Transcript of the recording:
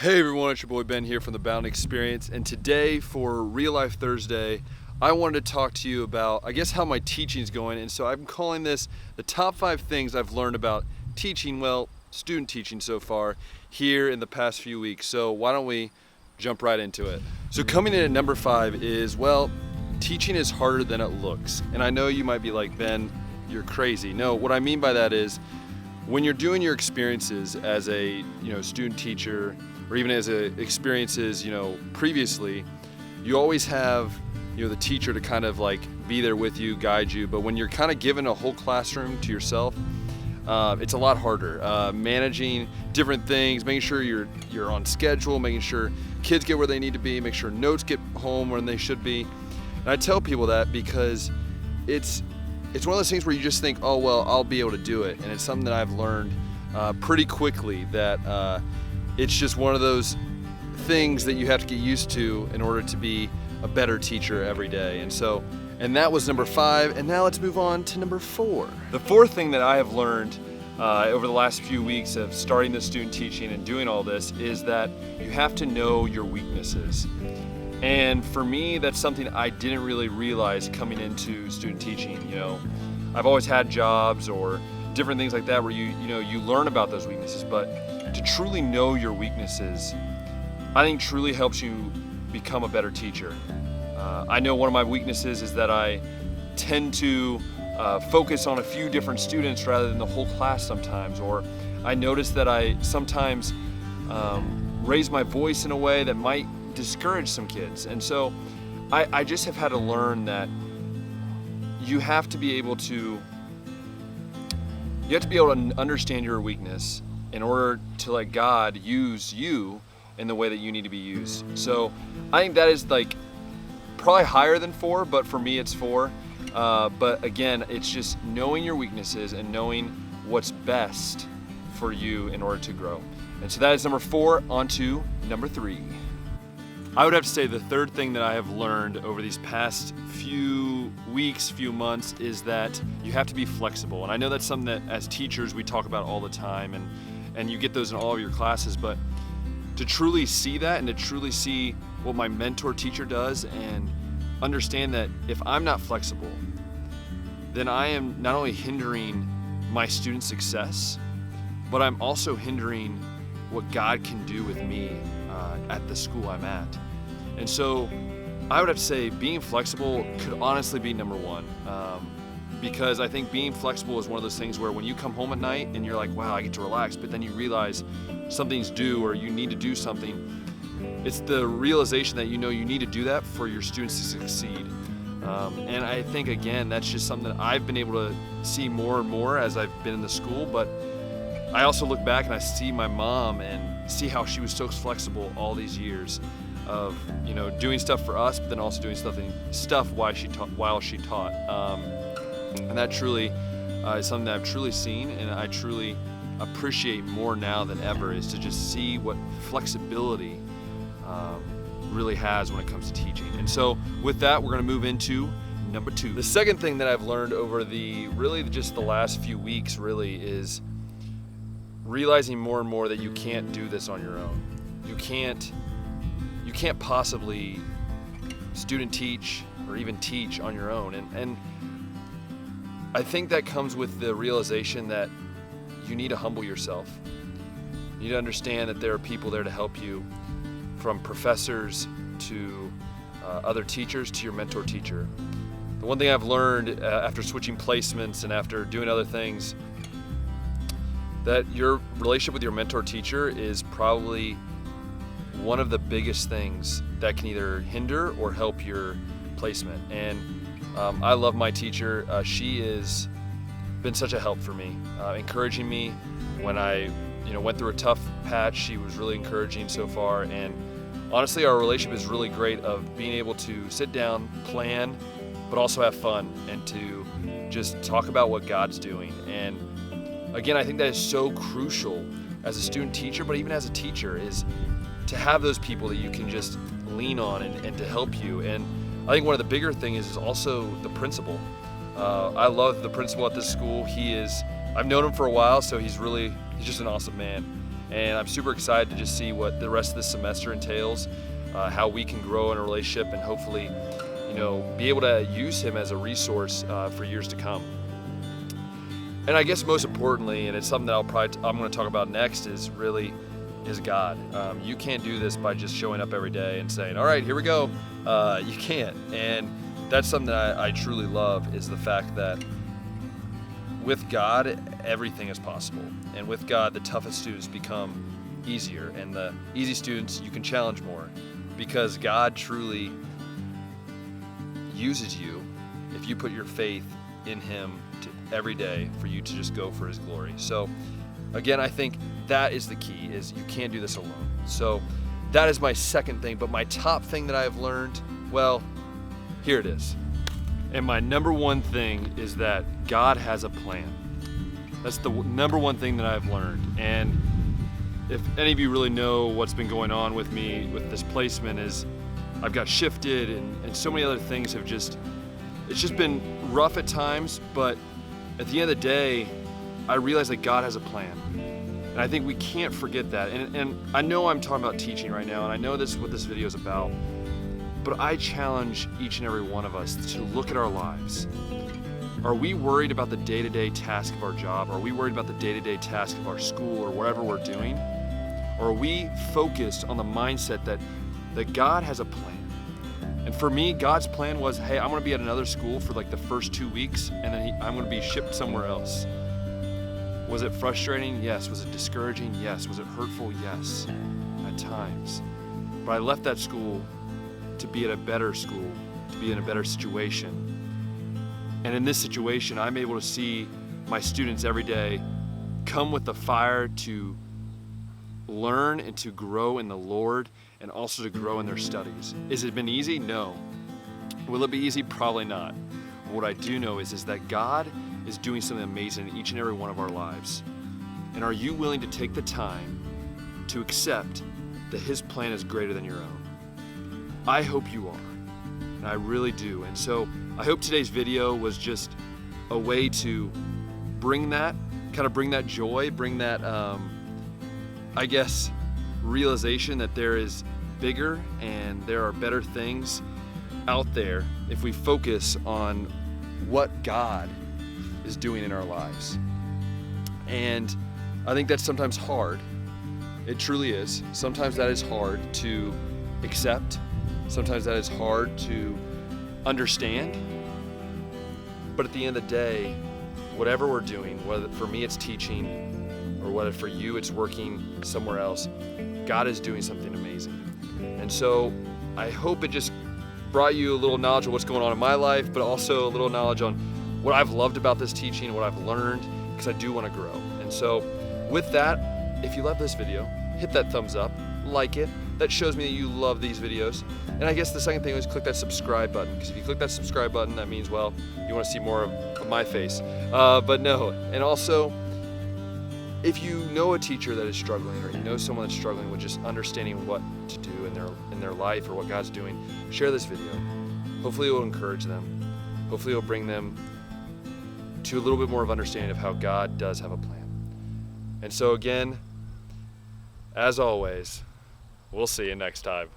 Hey everyone, it's your boy Ben here from the Bound Experience, and today for Real Life Thursday, I wanted to talk to you about, how my teaching's going. And so I'm calling this the top 5 things I've learned about teaching, student teaching so far here in the past few weeks. So why don't we jump right into it? So coming in at number 5 is, teaching is harder than it looks. And I know you might be like, Ben, you're crazy. No, what I mean by that is when you're doing your experiences as a student teacher, or even as experiences previously, you always have the teacher to kind of be there with you, guide you. But when you're kind of given a whole classroom to yourself, it's a lot harder. Managing different things, making sure you're on schedule, making sure kids get where they need to be, make sure notes get home when they should be. And I tell people that because it's one of those things where you just think, oh well, I'll be able to do it. And it's something that I've learned pretty quickly that it's just one of those things that you have to get used to in order to be a better teacher every day. And that was number 5, and now let's move on to number 4. The 4th thing that I have learned over the last few weeks of starting the student teaching and doing all this is that you have to know your weaknesses. And for me, that's something I didn't really realize coming into student teaching. I've always had jobs or different things like that where you learn about those weaknesses, but to truly know your weaknesses, I think truly helps you become a better teacher. I know one of my weaknesses is that I tend to focus on a few different students rather than the whole class sometimes, or I notice that I sometimes raise my voice in a way that might discourage some kids. And so I just have had to learn that you have to be able to understand your weakness in order to let God use you in the way that you need to be used. So I think that is probably higher than 4, but for me it's 4. But again, it's just knowing your weaknesses and knowing what's best for you in order to grow. And so that is number 4. On to number 3. I would have to say the 3rd thing that I have learned over these past few weeks, few months, is that you have to be flexible. And I know that's something that as teachers we talk about all the time, and you get those in all of your classes, but to truly see that and to truly see what my mentor teacher does and understand that if I'm not flexible, then I am not only hindering my student success, but I'm also hindering what God can do with me at the school I'm at. And so I would have to say being flexible could honestly be number 1. Because I think being flexible is one of those things where when you come home at night and you're like, wow, I get to relax, but then you realize something's due or you need to do something, it's the realization that you need to do that for your students to succeed. And I think, again, that's just something that I've been able to see more and more as I've been in the school. But I also look back and I see my mom and see how she was so flexible all these years of doing stuff for us, but then also doing stuff while she taught. And that truly is something that I've truly seen, and I truly appreciate more now than ever, is to just see what flexibility really has when it comes to teaching. And so with that, we're going to move into number 2. The 2nd thing that I've learned over the last few weeks is realizing more and more that you can't do this on your own. You can't possibly student teach or even teach on your own. And I think that comes with the realization that you need to humble yourself. You need to understand that there are people there to help you, from professors to other teachers to your mentor teacher. The one thing I've learned after switching placements and after doing other things, that your relationship with your mentor teacher is probably one of the biggest things that can either hinder or help your placement. And I love my teacher. She has been such a help for me, encouraging me when I went through a tough patch. She was really encouraging so far, and honestly our relationship is really great, of being able to sit down, plan, but also have fun and to just talk about what God's doing. And again, I think that is so crucial as a student teacher, but even as a teacher, is to have those people that you can just lean on and to help you. And I think one of the bigger things is also the principal. I love the principal at this school. I've known him for a while, so he's just an awesome man. And I'm super excited to just see what the rest of this semester entails, how we can grow in a relationship and hopefully, be able to use him as a resource for years to come. And I guess most importantly, and it's something that I'm going to talk about next, is God. You can't do this by just showing up every day and saying, all right, here we go. You can't. And that's something that I truly love, is the fact that with God, everything is possible. And with God, the toughest students become easier, and the easy students you can challenge more, because God truly uses you if you put your faith in him every day for you to just go for his glory. So again, I think that is the key, is you can't do this alone. So that is my second thing. But my top thing that I have learned, well, here it is. And my number one thing is that God has a plan. That's the number one thing that I've learned. And if any of you really know what's been going on with me with this placement, is I've got shifted and so many other things it's just been rough at times, but at the end of the day, I realize that God has a plan. And I think we can't forget that. And I know I'm talking about teaching right now, and I know this is what this video is about, but I challenge each and every one of us to look at our lives. Are we worried about the day-to-day task of our job? Are we worried about the day-to-day task of our school or whatever we're doing? Or are we focused on the mindset that God has a plan? And for me, God's plan was, hey, I'm gonna be at another school for like the first 2 weeks, and then I'm gonna be shipped somewhere else. Was it frustrating? Yes. Was it discouraging? Yes. Was it hurtful? Yes, at times. But I left that school to be at a better school, to be in a better situation. And in this situation, I'm able to see my students every day come with the fire to learn and to grow in the Lord, and also to grow in their studies. Has it been easy? No. Will it be easy? Probably not. But what I do know is that God is doing something amazing in each and every one of our lives. And are you willing to take the time to accept that his plan is greater than your own? I hope you are, and I really do. And so I hope today's video was just a way to bring that joy, bring that, realization that there is bigger and there are better things out there if we focus on what God is doing in our lives. And I think that's sometimes hard. It truly is. Sometimes that is hard to accept. Sometimes that is hard to understand. But at the end of the day, whatever we're doing, whether for me it's teaching, or whether for you it's working somewhere else, God is doing something amazing. And so I hope it just brought you a little knowledge of what's going on in my life, but also a little knowledge on what I've loved about this teaching, what I've learned, because I do want to grow. And so with that, if you love this video, hit that thumbs up, like it. That shows me that you love these videos. And I guess the second thing is click that subscribe button, because if you click that subscribe button, that means, well, you want to see more of my face. But no, and also, if you know a teacher that is struggling, or you know someone that's struggling with just understanding what to do in their life or what God's doing, share this video. Hopefully it will encourage them. Hopefully it will bring them to a little bit more of understanding of how God does have a plan. And so again, as always, we'll see you next time.